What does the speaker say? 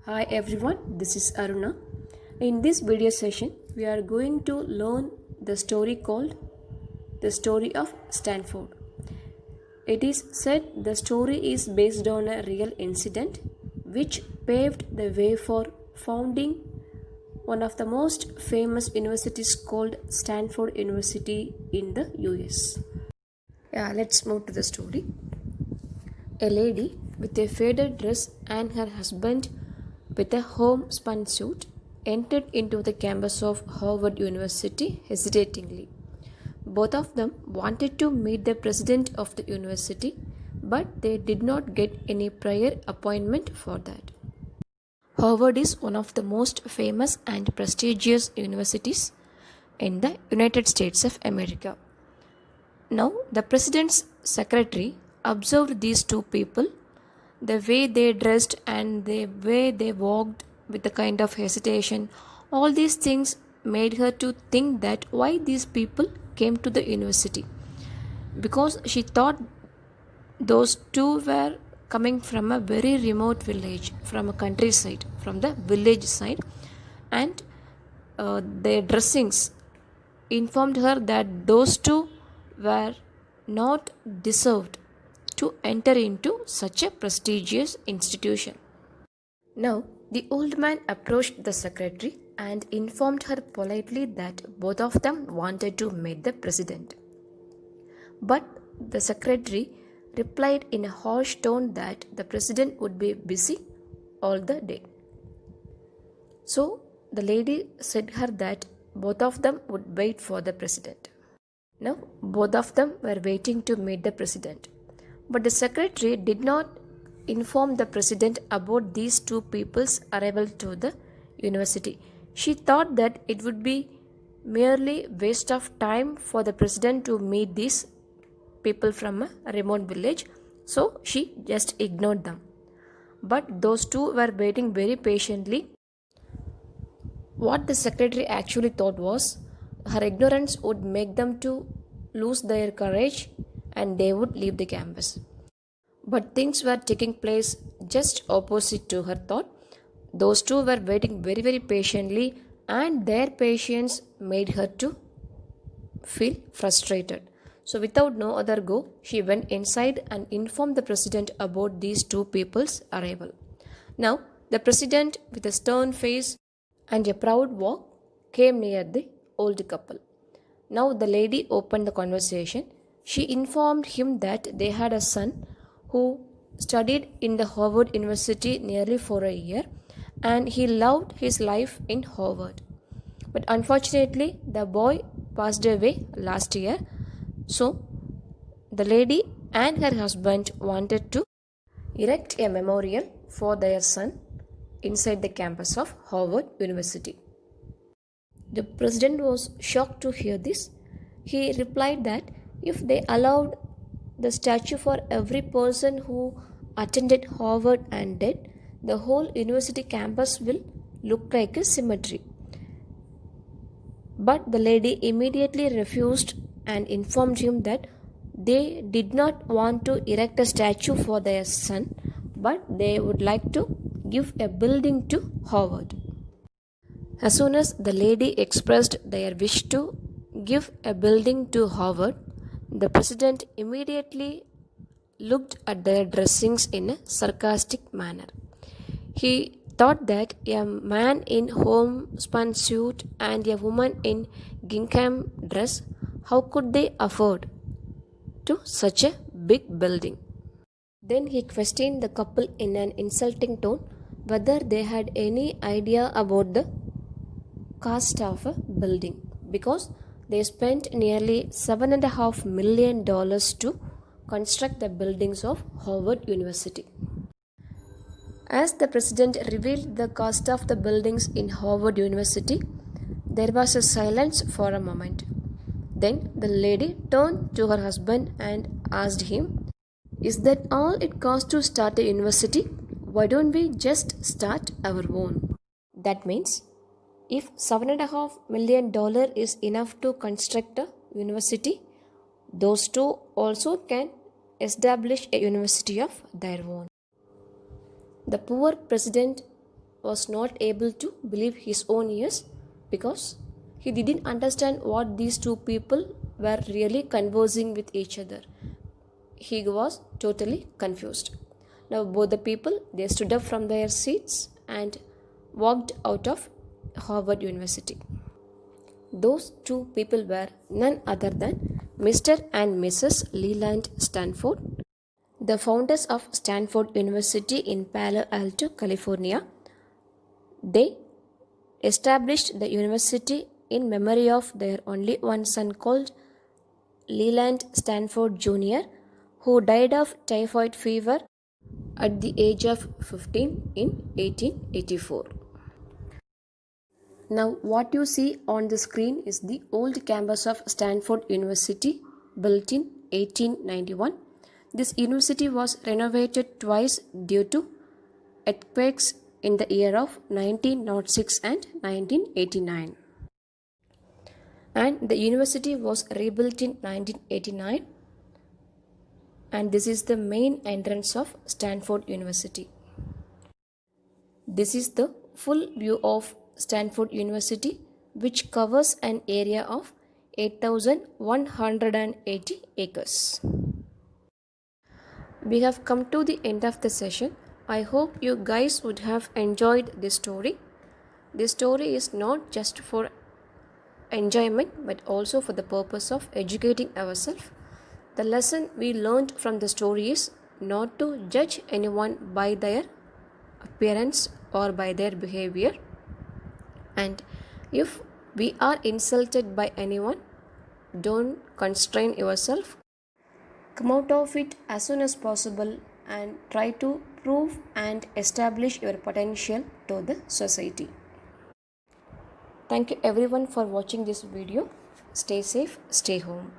Hi everyone, this is Aruna. In this video session, we are going to learn the story called The Story of Stanford. It is said the story is based on a real incident which paved the way for founding one of the most famous universities called Stanford University in the US. Let's move to the story. A lady with a faded dress and her husband with a homespun suit entered into the campus of Harvard University hesitatingly. Both of them wanted to meet the president of the university, but they did not get any prior appointment for that. Harvard is one of the most famous and prestigious universities in the United States of America. Now, the president's secretary observed these two people, the way they dressed and the way they walked with a kind of hesitation. All these things made her to think that why these people came to the university, because she thought those two were coming from a very remote village, from a countryside, from the village side, and their dressings informed her that those two were not deserved to enter into such a prestigious institution. Now, the old man approached the secretary and informed her politely that both of them wanted to meet the president. But the secretary replied in a harsh tone that the president would be busy all the day. So, the lady said her that both of them would wait for the president. Now, both of them were waiting to meet the president. But the secretary did not inform the president about these two people's arrival to the university. She thought that it would be merely waste of time for the president to meet these people from a remote village, so she just ignored them. But those two were waiting very patiently. What the secretary actually thought was her ignorance would make them to lose their courage and they would leave the campus. But things were taking place just opposite to her thought. Those two were waiting very, very patiently, and their patience made her to feel frustrated. So without no other go, she went inside and informed the president about these two people's arrival. Now, the president, with a stern face and a proud walk, came near the old couple. Now the lady opened the conversation. She informed him that they had a son who studied in the Harvard University nearly for a year, and he loved his life in Harvard. But unfortunately, the boy passed away last year. So the lady and her husband wanted to erect a memorial for their son inside the campus of Harvard University. The president was shocked to hear this. He replied that if they allowed the statue for every person who attended Harvard and died, the whole university campus will look like a cemetery. But the lady immediately refused and informed him that they did not want to erect a statue for their son, but they would like to give a building to Harvard. As soon as the lady expressed their wish to give a building to Harvard, the president immediately looked at their dressings in a sarcastic manner. He thought that a man in homespun suit and a woman in gingham dress, how could they afford to such a big building? Then he questioned the couple in an insulting tone whether they had any idea about the cost of a building, because they spent nearly $7.5 million to construct the buildings of Harvard University. As the president revealed the cost of the buildings in Harvard University, there was a silence for a moment. Then the lady turned to her husband and asked him, "Is that all it costs to start a university? Why don't we just start our own?" That means, if $7.5 million is enough to construct a university, those two also can establish a university of their own. The poor president was not able to believe his own ears because he didn't understand what these two people were really conversing with each other. He was totally confused. Now both the people, they stood up from their seats and walked out of Harvard University. Those two people were none other than Mr. and Mrs. Leland Stanford, the founders of Stanford University in Palo Alto, California. They established the university in memory of their only one son called Leland Stanford Jr., who died of typhoid fever at the age of 15 in 1884. Now what you see on the screen is the old campus of Stanford University, built in 1891. This university was renovated twice due to earthquakes in the year of 1906 and 1989. And the university was rebuilt in 1989, and this is the main entrance of Stanford University. This is the full view of Stanford University, which covers an area of 8,180 acres. We have come to the end of the session. I hope you guys would have enjoyed this story. This story is not just for enjoyment but also for the purpose of educating ourselves. The lesson we learned from the story is not to judge anyone by their appearance or by their behavior. And if we are insulted by anyone, don't constrain yourself. Come out of it as soon as possible and try to prove and establish your potential to the society. Thank you everyone for watching this video. Stay safe, stay home.